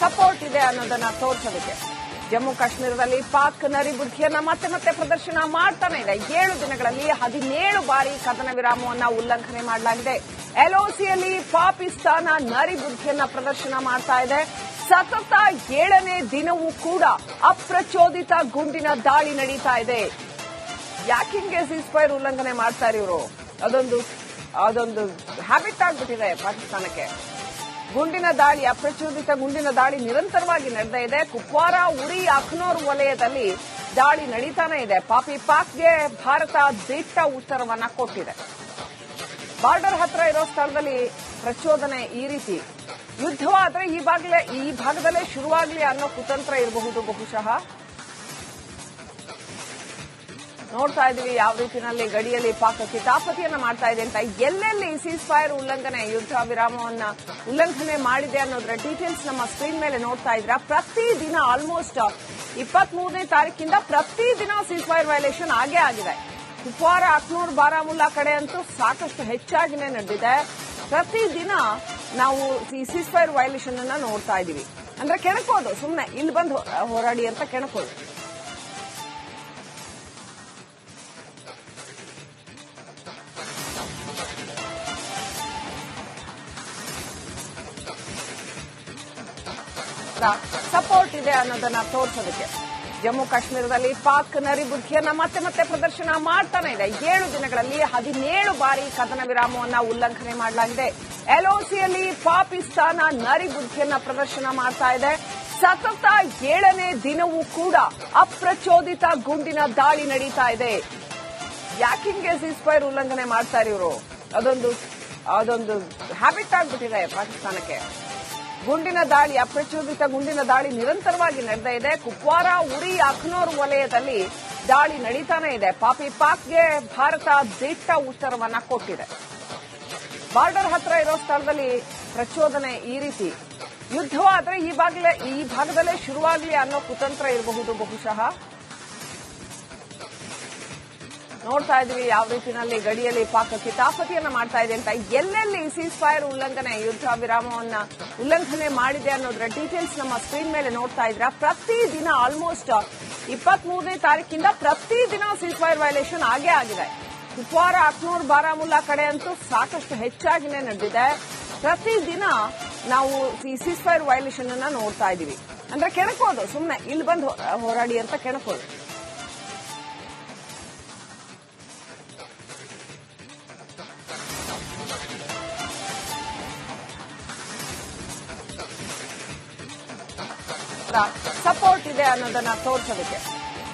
Support ಇದೆ ಅನ್ನೋದನ್ನ ತೋರಿಸೋದಕ್ಕೆ ಜಮ್ಮು ಕಾಶ್ಮೀರದಲ್ಲಿ ಪಾಕ್ ನರಿಬುದ್ಧಿಯನ್ನ ಮತ್ತೆ ಮತ್ತೆ ಪ್ರದರ್ಶನ ಮಾಡ್ತಾನೆ ಇದೆ. 7 ದಿನಗಳಲ್ಲಿ 17 ಬಾರಿ ಕದನ ವಿರಾಮವನ್ನ ಉಲ್ಲಂಘನೆ ಮಾಡಲಾಗಿದೆ. ಎಲ್ಒಸಿಯಲ್ಲಿ ಪಾಕಿಸ್ತಾನ ನರಿಬುದ್ಧಿಯನ್ನ ಪ್ರದರ್ಶನ ಮಾಡ್ತಾ ಇದೆ. ಸತತ 7ನೇ ದಿನವೂ ಕೂಡ ಅಪ್ರಚೋದಿತ ಗುಂಡಿನ ದಾಳಿ ನಡೀತಾ ಇದೆ. ಯಾಕಿಂಗೆ ಸೀಸ್ಫೈರ್ ಉಲ್ಲಂಘನೆ ಮಾಡ್ತಾರೆ ಇವರು? ಅದೊಂದು ಹ್ಯಾಬಿಟ್ ಆಗ್ಬಿಟ್ಟಿದೆ ಪಾಕಿಸ್ತಾನಕ್ಕೆ. ಗುಂಡಿನ ದಾಳಿ, ಅಪ್ರಚೋದಿತ ಗುಂಡಿನ ದಾಳಿ ನಿರಂತರವಾಗಿ ನಡೆದೇ ಇದೆ. ಕುಪ್ವಾರ, ಉರಿ, ಅಖ್ನೂರ್ ವಲಯದಲ್ಲಿ ದಾಳಿ ನಡೀತಾನೆ ಇದೆ. ಪಾಕ್ಗೆ ಭಾರತ ದಿಟ್ಟ ಉತ್ತರವನ್ನ ಕೊಟ್ಟಿದೆ. ಬಾರ್ಡರ್ ಹತ್ರ ಇರೋ ಸ್ಥಳದಲ್ಲಿ ಪ್ರಚೋದನೆ ಈ ರೀತಿ ಯುದ್ಧವಾದ್ರೆ ಈ ಭಾಗದಲ್ಲೇ ಶುರುವಾಗಲಿ ಅನ್ನೋ ಕುತಂತ್ರ ಇರಬಹುದು ಬಹುಶಃ. ನೋಡ್ತಾ ಇದೀವಿ ಯಾವ ರೀತಿಯಲ್ಲಿ ಗಡಿಯಲ್ಲಿ ಪಾಕ್ ಕಿತಾಪತಿಯನ್ನ ಮಾಡ್ತಾ ಇದೆ ಅಂತ. ಎಲ್ಲೆಲ್ಲಿ ಸೀಸ್ ಫೈರ್ ಉಲ್ಲಂಘನೆ, ಯುದ್ಧ ವಿರಾಮವನ್ನ ಉಲ್ಲಂಘನೆ ಮಾಡಿದೆ ಅನ್ನೋದ್ರ ಡೀಟೇಲ್ಸ್ ನಮ್ಮ ಸ್ಕ್ರೀನ್ ಮೇಲೆ ನೋಡ್ತಾ ಇದ್ರ. ಪ್ರತಿದಿನ ಆಲ್ಮೋಸ್ಟ್ 23ನೇ ತಾರೀಕಿಂದ ಪ್ರತಿದಿನ ಸೀಸ್ ಫೈರ್ ವೈಲೇಷನ್ ಆಗೇ ಆಗಿದೆ. ಕುಪ್ವಾರ, ಅಖ್ನೂರ್, ಬಾರಾಮುಲ್ಲಾ ಕಡೆ ಅಂತೂ ಸಾಕಷ್ಟು ಹೆಚ್ಚಾಗಿನೇ ನಡೆದಿದೆ. ಪ್ರತಿದಿನ ನಾವು ಈ ಸೀಸ್ ಫೈರ್ ವೈಲೇಷನ್ ಅನ್ನ ನೋಡ್ತಾ ಇದೀವಿ. ಅಂದ್ರೆ ಕೆಣಕೋದು, ಸುಮ್ಮನೆ ಇಲ್ಲಿ ಬಂದು ಹೋರಾಡಿ ಅಂತ ಕೆಣಕೋದು. ಸಪೋರ್ಟ್ ಇದೆ ಅನ್ನೋದನ್ನ ತೋರಿಸೋದಕ್ಕೆ ಜಮ್ಮು ಕಾಶ್ಮೀರದಲ್ಲಿ ಪಾಕ್ ನರಿಬುದ್ಧಿಯನ್ನ ಮತ್ತೆ ಮತ್ತೆ ಪ್ರದರ್ಶನ ಮಾಡ್ತಾನೆ ಇದೆ. 7 ದಿನಗಳಲ್ಲಿ 17 ಬಾರಿ ಕದನ ವಿರಾಮವನ್ನ ಉಲ್ಲಂಘನೆ ಮಾಡಲಾಗಿದೆ. ಎಲ್ಒಸಿಯಲ್ಲಿ ಪಾಕಿಸ್ತಾನ ನರಿಬುದ್ಧಿಯನ್ನ ಪ್ರದರ್ಶನ ಮಾಡ್ತಾ ಇದೆ. ಸತತ 7ನೇ ದಿನವೂ ಕೂಡ ಅಪ್ರಚೋದಿತ ಗುಂಡಿನ ದಾಳಿ ನಡೀತಾ ಇದೆ. ಯಾಕಿಂಗೆ ಸೀಸ್ಫೈರ್ ಉಲ್ಲಂಘನೆ ಮಾಡ್ತಾರೆ ಇವರು? ಅದೊಂದು ಹ್ಯಾಬಿಟ್ ಆಗ್ಬಿಟ್ಟಿದೆ ಪಾಕಿಸ್ತಾನಕ್ಕೆ. ಗುಂಡಿನ ದಾಳಿ, ಅಪ್ರಚೋದಿತ ಗುಂಡಿನ ದಾಳಿ ನಿರಂತರವಾಗಿ ನಡೆದೇ ಇದೆ. ಕುಪ್ವಾರ, ಉರಿ, ಅಖ್ನೂರ್ ವಲಯದಲ್ಲಿ ದಾಳಿ ನಡೀತಾನೆ ಇದೆ. ಪಾಕ್ಗೆ ಭಾರತ ದಿಟ್ಟ ಉತ್ತರವನ್ನ ಕೊಟ್ಟಿದೆ. ಬಾರ್ಡರ್ ಹತ್ರ ಇರೋ ಸ್ಥಳದಲ್ಲಿ ಪ್ರಚೋದನೆ ಈ ರೀತಿ ಯುದ್ಧವಾದ್ರೆ ಈ ಭಾಗದಲ್ಲೇ ಶುರುವಾಗಲಿ ಅನ್ನೋ ಕುತಂತ್ರ ಇರಬಹುದು ಬಹುಶಃ. ನೋಡ್ತಾ ಇದೀವಿ ಯಾವ ರೀತಿಯಲ್ಲಿ ಗಡಿಯಲ್ಲಿ ಪಾಕ್ ಕಿತಾಪತಿಯನ್ನ ಮಾಡ್ತಾ ಇದೆ ಅಂತ. ಎಲ್ಲೆಲ್ಲಿ ಸೀಸ್ ಫೈರ್ ಉಲ್ಲಂಘನೆ, ಯುದ್ಧ ವಿರಾಮವನ್ನ ಉಲ್ಲಂಘನೆ ಮಾಡಿದೆ ಅನ್ನೋದ್ರ ಡೀಟೇಲ್ಸ್ ನಮ್ಮ ಸ್ಕ್ರೀನ್ ಮೇಲೆ ನೋಡ್ತಾ ಇದ್ರ. ಪ್ರತಿದಿನ ಆಲ್ಮೋಸ್ಟ್ 23ನೇ ತಾರೀಕಿಂದ ಪ್ರತಿದಿನ ಸೀಸ್ ಫೈರ್ ವೈಲೇಷನ್ ಆಗೇ ಆಗಿದೆ. ಕುಪ್ವಾರ, ಅಖ್ನೂರ್, ಬಾರಾಮುಲ್ಲಾ ಕಡೆ ಅಂತೂ ಸಾಕಷ್ಟು ಹೆಚ್ಚಾಗಿನೇ ನಡೆದಿದೆ. ಪ್ರತಿದಿನ ನಾವು ಈ ಸೀಸ್ ಫೈರ್ ವೈಲೇಷನ್ ಅನ್ನ ನೋಡ್ತಾ ಇದೀವಿ. ಅಂದ್ರೆ ಕೆಣಕೋದು, ಸುಮ್ಮನೆ ಇಲ್ಲಿ ಬಂದು ಹೋರಾಡಿ ಅಂತ ಕೆಣಕೋದು. ಸಪೋರ್ಟ್ ಇದೆ ಅನ್ನೋದನ್ನ ತೋರಿಸೋದಕ್ಕೆ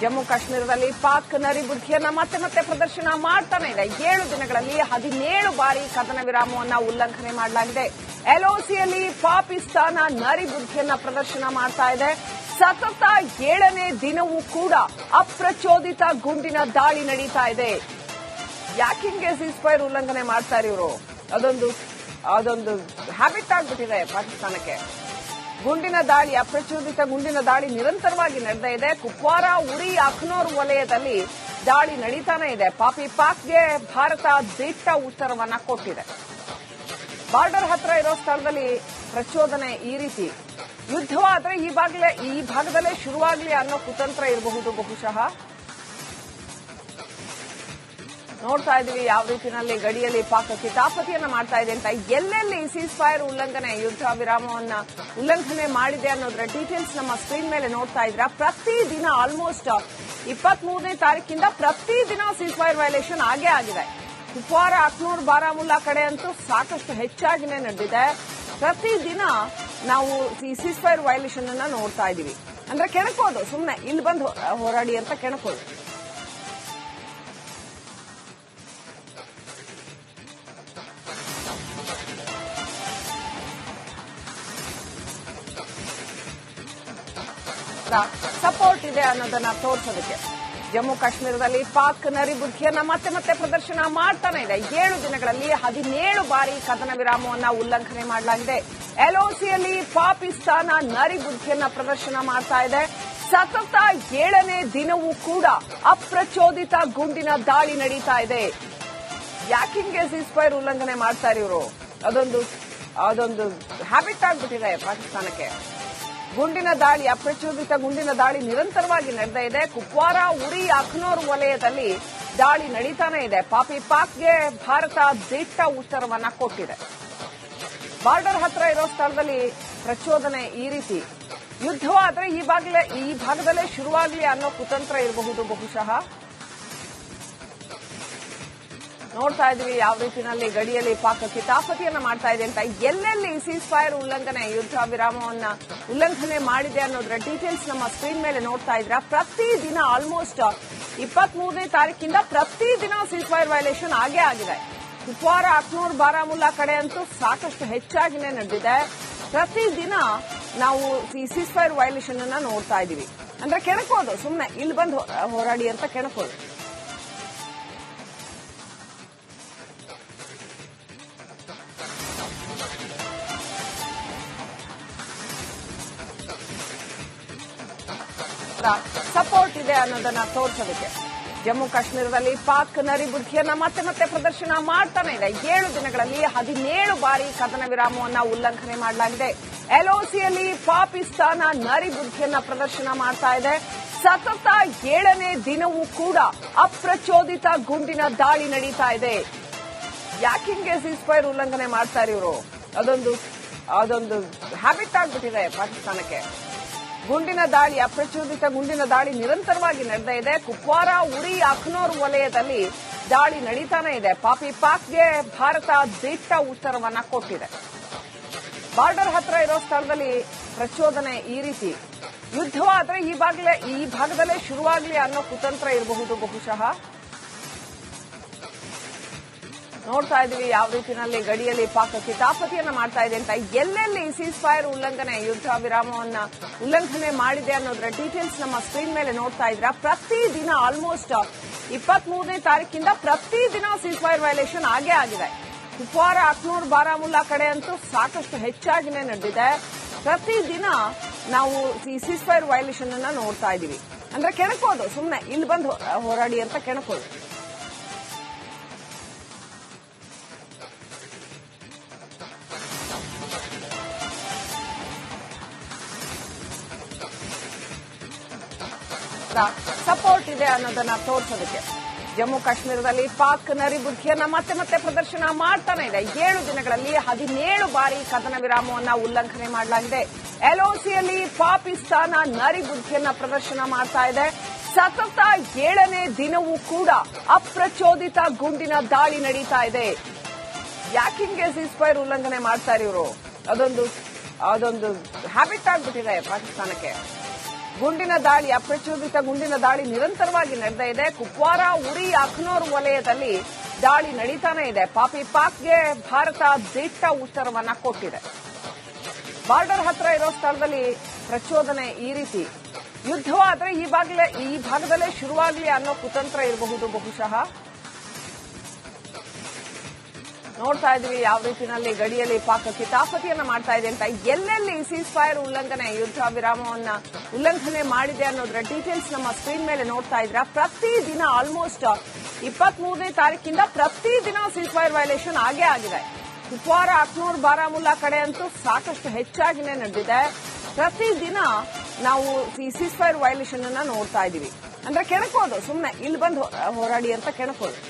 ಜಮ್ಮು ಕಾಶ್ಮೀರದಲ್ಲಿ ಪಾಕ್ ನರಿಬುದ್ಧಿಯನ್ನ ಮತ್ತೆ ಮತ್ತೆ ಪ್ರದರ್ಶನ ಮಾಡ್ತಾನೆ ಇದೆ. 7 ದಿನಗಳಲ್ಲಿ 17 ಬಾರಿ ಕದನ ವಿರಾಮವನ್ನ ಉಲ್ಲಂಘನೆ ಮಾಡಲಾಗಿದೆ. ಎಲ್ಒಸಿಯಲ್ಲಿ ಪಾಕಿಸ್ತಾನ ನರಿಬುದ್ಧಿಯನ್ನ ಪ್ರದರ್ಶನ ಮಾಡ್ತಾ ಇದೆ. ಸತತ 7ನೇ ದಿನವೂ ಕೂಡ ಅಪ್ರಚೋದಿತ ಗುಂಡಿನ ದಾಳಿ ನಡೀತಾ ಇದೆ. ಯಾಕಿಂಗೆ ಸೀಸ್ಫೈರ್ ಉಲ್ಲಂಘನೆ ಮಾಡ್ತಾರೆ ಇವರು? ಅದೊಂದು ಹ್ಯಾಬಿಟ್ ಆಗ್ಬಿಟ್ಟಿದೆ ಪಾಕಿಸ್ತಾನಕ್ಕೆ. ಗುಂಡಿನ ದಾಳಿ, ಅಪ್ರಚೋದಿತ ಗುಂಡಿನ ದಾಳಿ ನಿರಂತರವಾಗಿ ನಡೆದೇ ಇದೆ. ಕುಪ್ವಾರ, ಉರಿ, ಅಖ್ನೂರ್ ವಲಯದಲ್ಲಿ ದಾಳಿ ನಡೀತಾನೆ ಇದೆ. ಪಾಕ್ಗೆ ಭಾರತ ದಿಟ್ಟ ಉತ್ತರವನ್ನ ಕೊಟ್ಟಿದೆ. ಬಾರ್ಡರ್ ಹತ್ರ ಇರೋ ಸ್ಥಳದಲ್ಲಿ ಪ್ರಚೋದನೆ ಈ ರೀತಿ ಯುದ್ಧವಾದ್ರೆ ಈ ಭಾಗದಲ್ಲೇ ಶುರುವಾಗಲಿ ಅನ್ನೋ ಕುತಂತ್ರ ಇರಬಹುದು ಬಹುಶಃ. ನೋಡ್ತಾ ಇದೀವಿ ಯಾವ ರೀತಿಯಲ್ಲಿ ಗಡಿಯಲ್ಲಿ ಪಾಕ್ ಕಿತಾಪತಿಯನ್ನ ಮಾಡ್ತಾ ಇದೆ ಅಂತ. ಎಲ್ಲೆಲ್ಲಿ ಸೀಸ್ ಫೈರ್ ಉಲ್ಲಂಘನೆ, ಯುದ್ಧ ವಿರಾಮವನ್ನ ಉಲ್ಲಂಘನೆ ಮಾಡಿದೆ ಅನ್ನೋದ್ರ ಡೀಟೇಲ್ಸ್ ನಮ್ಮ ಸ್ಕ್ರೀನ್ ಮೇಲೆ ನೋಡ್ತಾ ಇದ್ರ. ಪ್ರತಿದಿನ ಆಲ್ಮೋಸ್ಟ್ 23ನೇ ತಾರೀಕಿಂದ ಪ್ರತಿದಿನ ಸೀಸ್ ಫೈರ್ ವೈಲೇಷನ್ ಆಗೇ ಆಗಿದೆ. ಕುಪ್ವಾರ, ಅಖ್ನೂರ್, ಬಾರಾಮುಲ್ಲಾ ಕಡೆ ಅಂತೂ ಸಾಕಷ್ಟು ಹೆಚ್ಚಾಗಿನೇ ನಡೆದಿದೆ. ಪ್ರತಿದಿನ ನಾವು ಈ ಸೀಸ್ ಫೈರ್ ವೈಲೇಷನ್ ಅನ್ನ ನೋಡ್ತಾ ಇದೀವಿ. ಅಂದ್ರೆ ಕೆಣಕೋದು, ಸುಮ್ಮನೆ ಇಲ್ಲಿ ಬಂದು ಹೋರಾಡಿ ಅಂತ ಕೆಣಕೋದು. ಸಪೋರ್ಟ್ ಇದೆ ಅನ್ನೋದನ್ನ ತೋರಿಸೋದಕ್ಕೆ ಜಮ್ಮು ಕಾಶ್ಮೀರದಲ್ಲಿ ಪಾಕ್ ನರಿಬುದ್ಧಿಯನ್ನ ಮತ್ತೆ ಮತ್ತೆ ಪ್ರದರ್ಶನ ಮಾಡ್ತಾನೆ ಇದೆ. 7 ದಿನಗಳಲ್ಲಿ 17 ಬಾರಿ ಕದನ ವಿರಾಮವನ್ನ ಉಲ್ಲಂಘನೆ ಮಾಡಲಾಗಿದೆ. ಎಲ್ಒಸಿಯಲ್ಲಿ ಪಾಕಿಸ್ತಾನ ನರಿಬುದ್ಧಿಯನ್ನ ಪ್ರದರ್ಶನ ಮಾಡ್ತಾ ಇದೆ. ಸತತ 7ನೇ ದಿನವೂ ಕೂಡ ಅಪ್ರಚೋದಿತ ಗುಂಡಿನ ದಾಳಿ ನಡೀತಾ ಇದೆ. ಯಾಕಿಂಗೆ ಸೀಸ್ ಫೈರ್ ಉಲ್ಲಂಘನೆ ಮಾಡ್ತಾರೆ ಇವರು? ಅದೊಂದು ಹ್ಯಾಬಿಟ್ ಆಗ್ಬಿಟ್ಟಿದೆ ಪಾಕಿಸ್ತಾನಕ್ಕೆ. ಗುಂಡಿನ ದಾಳಿ, ಅಪ್ರಚೋದಿತ ಗುಂಡಿನ ದಾಳಿ ನಿರಂತರವಾಗಿ ನಡೆದೇ ಇದೆ. ಕುಪ್ವಾರ, ಉರಿ, ಅಖ್ನೂರ್ ವಲಯದಲ್ಲಿ ದಾಳಿ ನಡೀತಾನೆ ಇದೆ. ಪಾಕ್ಗೆ ಭಾರತ ದಿಟ್ಟ ಉತ್ತರವನ್ನ ಕೊಟ್ಟಿದೆ. ಬಾರ್ಡರ್ ಹತ್ರ ಇರೋ ಸ್ಥಳದಲ್ಲಿ ಪ್ರಚೋದನೆ ಈ ರೀತಿ. ಯುದ್ಧವಾದ್ರೆ ಈ ಭಾಗದಲ್ಲೇ ಶುರುವಾಗಲಿ ಅನ್ನೋ ಕುತಂತ್ರ ಇರಬಹುದು ಬಹುಶಃ. ನೋಡ್ತಾ ಇದೀವಿ ಯಾವ ರೀತಿಯಲ್ಲಿ ಗಡಿಯಲ್ಲಿ ಪಾಕ್ ಕಿತಾಪತಿಯನ್ನ ಮಾಡ್ತಾ ಇದೆ ಅಂತ. ಎಲ್ಲೆಲ್ಲಿ ಸೀಸ್ ಫೈರ್ ಉಲ್ಲಂಘನೆ, ಯುದ್ಧ ವಿರಾಮವನ್ನ ಉಲ್ಲಂಘನೆ ಮಾಡಿದೆ ಅನ್ನೋದರ ಡೀಟೇಲ್ಸ್ ನಮ್ಮ ಸ್ಕ್ರೀನ್ ಮೇಲೆ ನೋಡ್ತಾ ಇದ್ರ. ಪ್ರತಿದಿನ ಆಲ್ಮೋಸ್ಟ್ 23ನೇ ತಾರೀಕಿಂದ ಪ್ರತಿದಿನ ಸೀಸ್ ಫೈರ್ ವೈಲೇಷನ್ ಆಗೇ ಆಗಿದೆ. ಕುಪ್ವಾರ, ಅಖ್ನೂರ್, ಬಾರಾಮುಲ್ಲಾ ಕಡೆ ಅಂತೂ ಸಾಕಷ್ಟು ಹೆಚ್ಚಾಗಿನೇ ನಡೆದಿದೆ. ಪ್ರತಿದಿನ ನಾವು ಈ ಸೀಸ್ ಫೈರ್ ವೈಲೇಷನ್ ಅನ್ನ ನೋಡ್ತಾ ಇದೀವಿ. ಅಂದ್ರೆ ಕೆಣಕೋದು, ಸುಮ್ಮನೆ ಇಲ್ಲಿ ಬಂದು ಹೋರಾಡಿ ಅಂತ ಕೆಣಕೋದು. ಸಪೋರ್ಟ್ ಇದೆ ಅನ್ನೋದನ್ನ ತೋರಿಸೋದಕ್ಕೆ ಜಮ್ಮು ಕಾಶ್ಮೀರದಲ್ಲಿ ಪಾಕ್ ನರಿಬುದ್ಧಿಯನ್ನ ಮತ್ತೆ ಪ್ರದರ್ಶನ ಮಾಡ್ತಾನೆ ಇದೆ. 7 ದಿನಗಳಲ್ಲಿ 17 ಬಾರಿ ಕದನ ವಿರಾಮವನ್ನ ಉಲ್ಲಂಘನೆ ಮಾಡಲಾಗಿದೆ. ಎಲ್ಒಸಿಯಲ್ಲಿ ಪಾಕಿಸ್ತಾನ ನರಿಬುದ್ಧಿಯನ್ನ ಪ್ರದರ್ಶನ ಮಾಡ್ತಾ ಇದೆ. ಸತತ 7ನೇ ದಿನವೂ ಕೂಡ ಅಪ್ರಚೋದಿತ ಗುಂಡಿನ ದಾಳಿ ನಡೀತಾ ಇದೆ. ಯಾಕಿಂಗೆ ಸೀಸ್ ಫೈರ್ ಉಲ್ಲಂಘನೆ ಮಾಡ್ತಾರೆ ಇವರು? ಅದೊಂದು ಹ್ಯಾಬಿಟ್ ಆಗ್ಬಿಟ್ಟಿದೆ ಪಾಕಿಸ್ತಾನಕ್ಕೆ. ಗುಂಡಿನ ದಾಳಿ, ಅಪ್ರಚೋದಿತ ಗುಂಡಿನ ದಾಳಿ ನಿರಂತರವಾಗಿ ನಡೆದೇ ಇದೆ. ಕುಪ್ವಾರ, ಉರಿ, ಅಖ್ನೂರ್ ವಲಯದಲ್ಲಿ ದಾಳಿ ನಡೀತಾನೆ ಇದೆ. ಪಾಕ್ಗೆ ಭಾರತ ದಿಟ್ಟ ಉತ್ತರವನ್ನ ಕೊಟ್ಟಿದೆ. ಬಾರ್ಡರ್ ಹತ್ರ ಇರೋ ಸ್ಥಳದಲ್ಲಿ ಪ್ರಚೋದನೆ ಈ ರೀತಿ. ಯುದ್ಧವಾದ್ರೆ ಈ ಭಾಗದಲ್ಲೇ ಶುರುವಾಗಲಿ ಅನ್ನೋ ಕುತಂತ್ರ ಇರಬಹುದು ಬಹುಶಃ. ನೋಡ್ತಾ ಇದೀವಿ ಯಾವ ರೀತಿಯಲ್ಲಿ ಗಡಿಯಲ್ಲಿ ಪಾಕ್ ಕಿತಾಪತಿಯನ್ನ ಮಾಡ್ತಾ ಇದೆ ಅಂತ. ಎಲ್ಲೆಲ್ಲಿ ಸೀಸ್ ಫೈರ್ ಉಲ್ಲಂಘನೆ, ಯುದ್ಧ ವಿರಾಮವನ್ನ ಉಲ್ಲಂಘನೆ ಮಾಡಿದೆ ಅನ್ನೋದರ ಡೀಟೇಲ್ಸ್ ನಮ್ಮ ಸ್ಕ್ರೀನ್ ಮೇಲೆ ನೋಡ್ತಾ ಇದ್ರ. ಪ್ರತಿದಿನ ಆಲ್ಮೋಸ್ಟ್ 23ನೇ ತಾರೀಕಿಂದ ಪ್ರತಿದಿನ ಸೀಸ್ ಫೈರ್ ವೈಲೇಷನ್ ಆಗೇ ಆಗಿದೆ. ಕುಪ್ವಾರ, ಅಖ್ನೂರ್, ಬಾರಾಮುಲ್ಲಾ ಕಡೆ ಅಂತೂ ಸಾಕಷ್ಟು ಹೆಚ್ಚಾಗಿನೇ ನಡೆದಿದೆ. ಪ್ರತಿದಿನ ನಾವು ಈ ಸೀಸ್ ಫೈರ್ ವೈಲೇಷನ್ ಅನ್ನ ನೋಡ್ತಾ ಇದೀವಿ. ಅಂದ್ರೆ ಕೆಣಕೋದು, ಸುಮ್ಮನೆ ಇಲ್ಲಿ ಬಂದು ಹೋರಾಡಿ ಅಂತ ಕೆಣಕೋದು. ಸಪೋರ್ಟ್ ಇದೆ ಅನ್ನೋದನ್ನ ತೋರಿಸೋದಕ್ಕೆ ಜಮ್ಮು ಕಾಶ್ಮೀರದಲ್ಲಿ ಪಾಕ್ ನರಿಬುದ್ಧಿಯನ್ನ ಮತ್ತೆ ಪ್ರದರ್ಶನ ಮಾಡ್ತಾನೆ ಇದೆ. 7 ದಿನಗಳಲ್ಲಿ 17 ಬಾರಿ ಕದನ ವಿರಾಮವನ್ನ ಉಲ್ಲಂಘನೆ ಮಾಡಲಾಗಿದೆ. ಎಲ್ಒಸಿಯಲ್ಲಿ ಪಾಕಿಸ್ತಾನ ನರಿಬುದ್ಧಿಯನ್ನ ಪ್ರದರ್ಶನ ಮಾಡ್ತಾ ಇದೆ. ಸತತ 7ನೇ ದಿನವೂ ಕೂಡ ಅಪ್ರಚೋದಿತ ಗುಂಡಿನ ದಾಳಿ ನಡೀತಾ ಇದೆ. ಯಾಕಿಂಗೆ ಸೀಸ್ ಫೈರ್ ಉಲ್ಲಂಘನೆ ಮಾಡ್ತಾರೆ ಇವರು? ಅದೊಂದು ಹ್ಯಾಬಿಟ್ ಆಗ್ಬಿಟ್ಟಿದೆ ಪಾಕಿಸ್ತಾನಕ್ಕೆ. ಗುಂಡಿನ ದಾಳಿ, ಅಪ್ರಚೋದಿತ ಗುಂಡಿನ ದಾಳಿ ನಿರಂತರವಾಗಿ ನಡೆದೇ ಇದೆ. ಕುಪ್ವಾರ, ಉರಿ, ಅಖ್ನೂರ್ ವಲಯದಲ್ಲಿ ದಾಳಿ ನಡೀತಾನೆ ಇದೆ. ಪಾಕ್ಗೆ ಭಾರತ ದಿಟ್ಟ ಉತ್ತರವನ್ನ ಕೊಟ್ಟಿದೆ. ಬಾರ್ಡರ್ ಹತ್ರ ಇರೋ ಸ್ಥಳದಲ್ಲಿ ಪ್ರಚೋದನೆ ಈ ರೀತಿ. ಯುದ್ಧವಾದ್ರೆ ಈ ಭಾಗದಲ್ಲೇ ಶುರುವಾಗಲಿ ಅನ್ನೋ ಕುತಂತ್ರ ಇರಬಹುದು ಬಹುಶಃ. ನೋಡ್ತಾ ಇದೀವಿ ಯಾವ ರೀತಿಯಲ್ಲಿ ಗಡಿಯಲ್ಲಿ ಪಾಕ್ ಕಿತಾಪತಿಯನ್ನ ಮಾಡ್ತಾ ಇದೆ ಅಂತ. ಎಲ್ಲೆಲ್ಲಿ ಸೀಸ್ ಫೈರ್ ಉಲ್ಲಂಘನೆ, ಯುದ್ಧ ವಿರಾಮವನ್ನ ಉಲ್ಲಂಘನೆ ಮಾಡಿದೆ ಅನ್ನೋದರ ಡೀಟೇಲ್ಸ್ ನಮ್ಮ ಸ್ಕ್ರೀನ್ ಮೇಲೆ ನೋಡ್ತಾ ಇದ್ರ. ಪ್ರತಿದಿನ ಆಲ್ಮೋಸ್ಟ್ 23ನೇ ತಾರೀಕಿಂದ ಪ್ರತಿದಿನ ಸೀಸ್ ಫೈರ್ ವೈಲೇಷನ್ ಆಗೇ ಆಗಿದೆ. ಕುಪ್ವಾರ, ಅಖ್ನೂರ್, ಬಾರಾಮುಲ್ಲಾ ಕಡೆ ಅಂತೂ ಸಾಕಷ್ಟು ಹೆಚ್ಚಾಗಿನೇ ನಡೆದಿದೆ. ಪ್ರತಿದಿನ ನಾವು ಈ ಸೀಸ್ ಫೈರ್ ವೈಲೇಷನ್ ಅನ್ನ ನೋಡ್ತಾ ಇದೀವಿ. ಅಂದ್ರೆ ಕೆಣಕೋದು, ಸುಮ್ಮನೆ ಇಲ್ಲಿ ಬಂದು ಹೋರಾಡಿ ಅಂತ ಕೆಣಕೋದು.